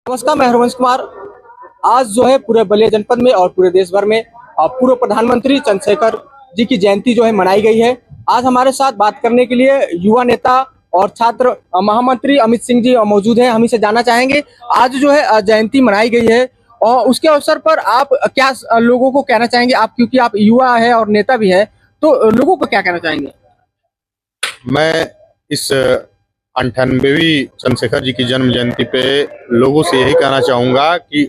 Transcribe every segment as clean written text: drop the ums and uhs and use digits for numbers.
नमस्कार, मैं हरवंश कुमार। आज जो है पूरे बलिया जनपद में और पूरे देश भर में पूर्व प्रधानमंत्री चंद्रशेखर जी की जयंती जो है मनाई गई है। आज हमारे साथ बात करने के लिए युवा नेता और छात्र महामंत्री अमित सिंह जी मौजूद हैं। हम इसे जानना चाहेंगे, आज जो है जयंती मनाई गई है और उसके अवसर पर आप क्या लोगों को कहना चाहेंगे? आप क्योंकि आप युवा है और नेता भी है, तो लोगों को क्या कहना चाहेंगे? मैं इस 98वीं चंद्रशेखर जी की जन्म जयंती पे लोगों से यही कहना चाहूंगा कि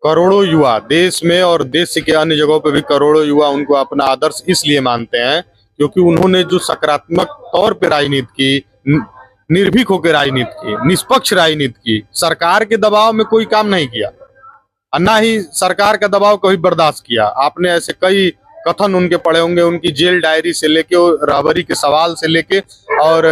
करोड़ों युवा देश में और देश के अन्य जगहों पे भी करोड़ों युवा उनको अपना आदर्श इसलिए मानते हैं क्योंकि उन्होंने जो सकारात्मक तौर पे राजनीति की, निर्भीक होकर राजनीति की, निष्पक्ष राजनीति की, सरकार के दबाव में कोई काम नहीं किया और ना ही सरकार का दबाव कभी बर्दाश्त किया। आपने ऐसे कई कथन उनके पढ़े होंगे, उनकी जेल डायरी से लेके राहबरी के सवाल से लेके और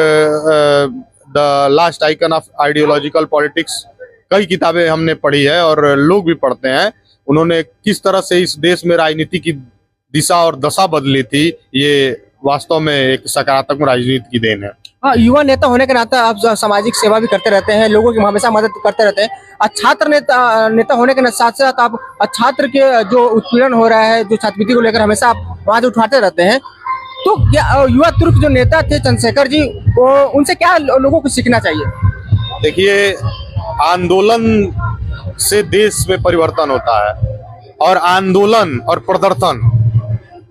the last icon of ideological politics, कई किताबें हमने पढ़ी है और लोग भी पढ़ते हैं। उन्होंने किस तरह से इस देश में राजनीति की दिशा और दशा बदली थी, ये वास्तव में एक सकारात्मक राजनीति की देन है। हाँ, युवा नेता होने के नाते आप सामाजिक सेवा भी करते रहते हैं, लोगों की हमेशा मदद करते रहते हैं। छात्र नेता होने के साथ साथ आप छात्र के जो उत्पीड़न हो रहा है, जो छात्रवृत्ति को लेकर हमेशा आप आवाज उठाते रहते हैं, तो क्या युवा तुर्क जो नेता थे चंद्रशेखर जी, उनसे क्या लोगों को सीखना चाहिए? देखिए, आंदोलन से देश में परिवर्तन होता है और आंदोलन और प्रदर्शन,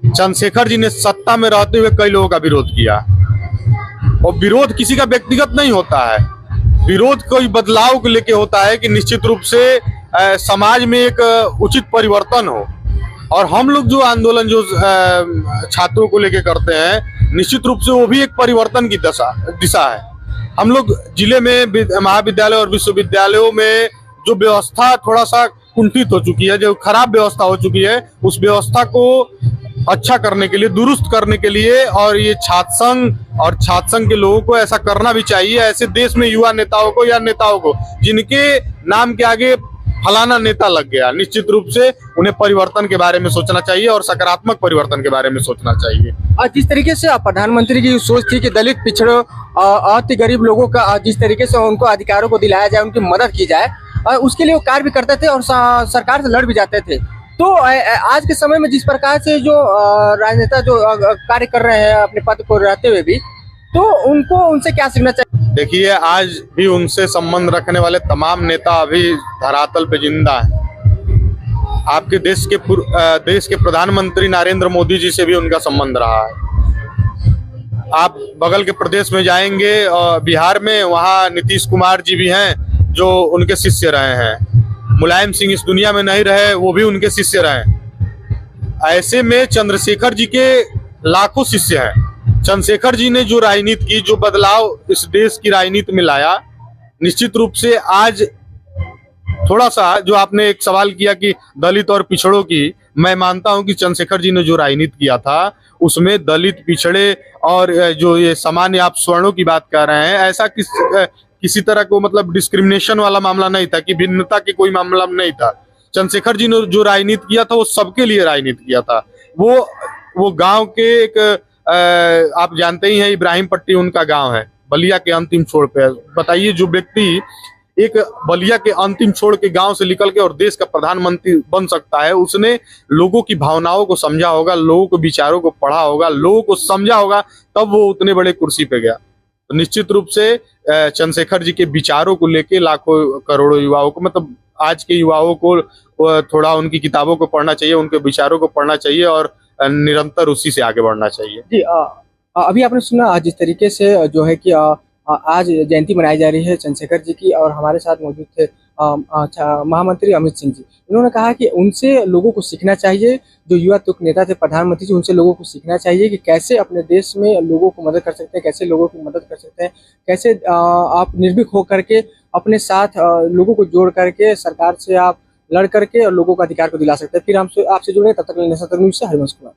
चंद्रशेखर जी ने सत्ता में रहते हुए कई लोगों का विरोध किया और विरोध किसी का व्यक्तिगत नहीं होता है, विरोध कोई बदलाव को लेके होता है कि निश्चित रूप से समाज में एक उचित परिवर्तन हो। और हम लोग जो आंदोलन जो छात्रों को लेके करते हैं, निश्चित रूप से वो भी एक परिवर्तन की दिशा है। हम लोग जिले में महाविद्यालय और विश्वविद्यालयों में जो व्यवस्था थोड़ा सा कुंठित हो चुकी है, जो खराब व्यवस्था हो चुकी है, उस व्यवस्था को अच्छा करने के लिए, दुरुस्त करने के लिए, और ये छात्र संघ के लोगों को ऐसा करना भी चाहिए। ऐसे देश में युवा नेताओं को या नेताओं को जिनके नाम के आगे फलाना नेता लग गया, निश्चित रूप से उन्हें परिवर्तन के बारे में सोचना चाहिए और सकारात्मक परिवर्तन के बारे में सोचना चाहिए। जिस तरीके से प्रधानमंत्री की सोच थी कि दलित, पिछड़ों, अति गरीब लोगों का जिस तरीके से उनको अधिकारों को दिलाया जाए, उनकी मदद की जाए, उसके लिए वो कार्य भी करते थे और सरकार से लड़ भी जाते थे। तो आज के समय में जिस प्रकार से जो राजनेता जो कार्य कर रहे हैं अपने पद को रहते हुए भी, तो उनसे क्या सीखना चाहिए? देखिए, आज भी उनसे संबंध रखने वाले तमाम नेता अभी धरातल पे जिंदा हैं। आपके देश के प्रधानमंत्री नरेंद्र मोदी जी से भी उनका संबंध रहा है। आप बगल के प्रदेश में जाएंगे और बिहार में, वहाँ नीतीश कुमार जी भी हैं जो उनके शिष्य रहे हैं। मुलायम सिंह इस दुनिया में नहीं रहे, वो भी उनके शिष्य रहे। ऐसे में चंद्रशेखर जी के लाखों शिष्य हैं। चंद्रशेखर जी ने जो राजनीति की, जो बदलाव इस देश की राजनीति में लाया, निश्चित रूप से आज थोड़ा सा जो आपने एक सवाल किया कि दलित और पिछड़ों की, मैं मानता हूं कि चंद्रशेखर जी ने जो राजनीति किया था उसमें दलित, पिछड़े और जो ये सामान्य आप स्वर्णों की बात कर रहे हैं, ऐसा किसी तरह को मतलब डिस्क्रिमिनेशन वाला मामला नहीं था, कि भिन्नता के कोई मामला नहीं था। चंद्रशेखर जी ने जो राजनीति किया था वो सबके लिए राजनीति किया था। वो गांव के एक आप जानते ही हैं, इब्राहिम पट्टी उनका गांव है, बलिया के अंतिम छोर पे। बताइए, जो व्यक्ति एक बलिया के अंतिम छोर के गांव से निकल के और देश का प्रधानमंत्री बन सकता है, उसने लोगों की भावनाओं को समझा होगा, लोगों के विचारों को पढ़ा होगा, लोगों को समझा होगा, तब वो उतने बड़े कुर्सी पे गया। तो निश्चित रूप से चंद्रशेखर जी के विचारों को लेके लाखों करोड़ों युवाओं को, मतलब आज के युवाओं को थोड़ा उनकी किताबों को पढ़ना चाहिए, उनके विचारों को पढ़ना चाहिए और निरंतर उसी से आगे बढ़ना चाहिए। जी, अभी आपने सुना जिस तरीके से जो है कि आज जयंती मनाई जा रही है चंद्रशेखर जी की, और हमारे साथ मौजूद थे महामंत्री अमित सिंह जी। इन्होंने कहा कि उनसे लोगों को सीखना चाहिए, जो युवा तुर्क नेता थे प्रधानमंत्री जी, उनसे लोगों को सीखना चाहिए कि कैसे अपने देश में लोगों को मदद कर सकते हैं, कैसे लोगों की मदद कर सकते हैं, कैसे आप निर्भीक होकर के अपने साथ लोगों को जोड़ करके सरकार से आप लड़ करके और लोगों को अधिकार को दिला सकते हैं। फिर हमसे आपसे जुड़े, तब तक न्यूज़ से हरवंश कुमार।